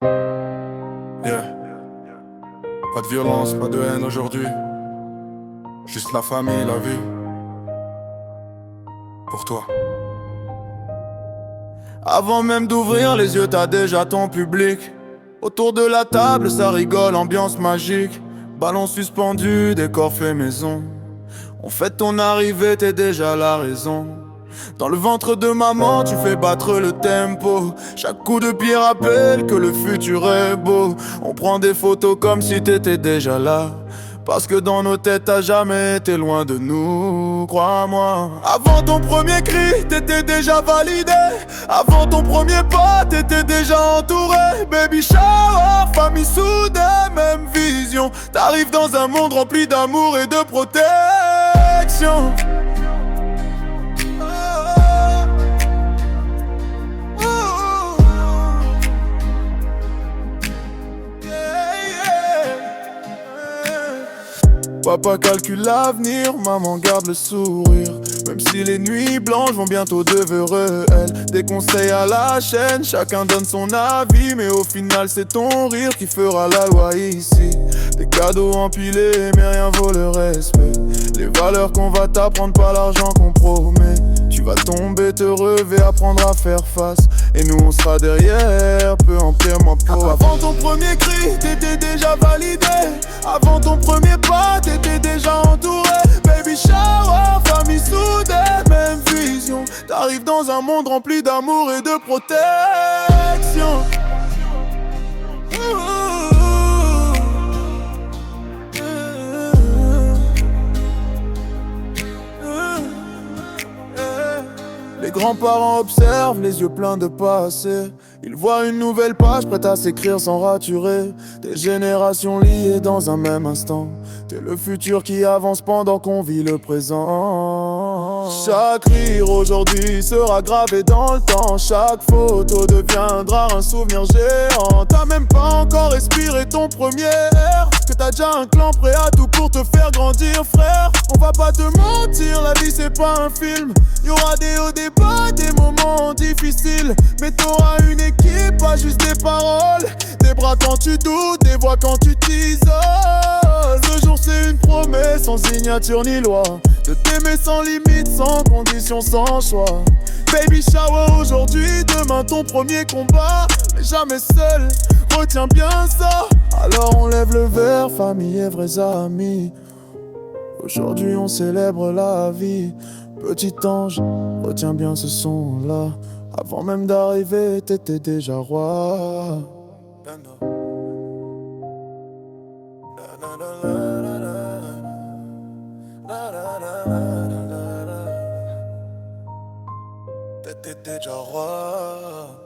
Yeah. Pas de violence, pas de haine aujourd'hui. Juste la famille, la vie. Pour toi. Avant même d'ouvrir les yeux, t'as déjà ton public. Autour de la table, ça rigole, ambiance magique. Ballon suspendu, décor fait maison. On fête ton arrivée, t'es déjà la raison. Dans le ventre de maman, tu fais battre le tempo. Chaque coup de pied rappelle que le futur est beau. On prend des photos comme si t'étais déjà là. Parce que dans nos têtes, t'as jamais été loin de nous, crois-moi. Avant ton premier cri, t'étais déjà validé. Avant ton premier pas, t'étais déjà entouré. Baby shower, famille soudée, même vision. T'arrives dans un monde rempli d'amour et de protection. Papa calcule l'avenir, maman garde le sourire. Même si les nuits blanches vont bientôt devenir réelles. Des conseils à la chaîne, chacun donne son avis. Mais au final c'est ton rire qui fera la loi ici. Des cadeaux empilés mais rien vaut le respect. Les valeurs qu'on va t'apprendre, pas l'argent qu'on promet. Tu vas tomber, te relever, apprendre à faire face. Et nous on sera derrière, peu en pire, moi pour. Avant ton premier cri, t'étais déjà validé. Avant ton premier pas, t'étais déjà entouré. Baby shower, famille soudée, même vision. T'arrives dans un monde rempli d'amour et de protection. Les grands-parents observent, les yeux pleins de passé. Ils voient une nouvelle page prête à s'écrire sans raturer. Des générations liées dans un même instant. T'es le futur qui avance pendant qu'on vit le présent. Chaque rire aujourd'hui sera gravé dans le temps. Chaque photo deviendra un souvenir géant. T'as même pas encore respiré ton premier air. Que t'as déjà un clan prêt à tout pour te faire grandir, frère. On va pas te mentir, la vie c'est pas un film. Y'aura des hauts, des bas, des moments difficiles. Mais t'auras une équipe, pas juste des paroles. Des bras quand tu doutes, des voix quand tu t'isoles. Ce jour c'est une promesse sans signature ni loi. De t'aimer sans limite, sans condition, sans choix. Baby shower aujourd'hui, demain ton premier combat. Mais jamais seul, retiens bien ça. Alors on lève le verre, famille et vrais amis. Aujourd'hui on célèbre la vie. Petit ange, retiens bien ce son-là. Avant même d'arriver, t'étais déjà roi. T'étais déjà roi.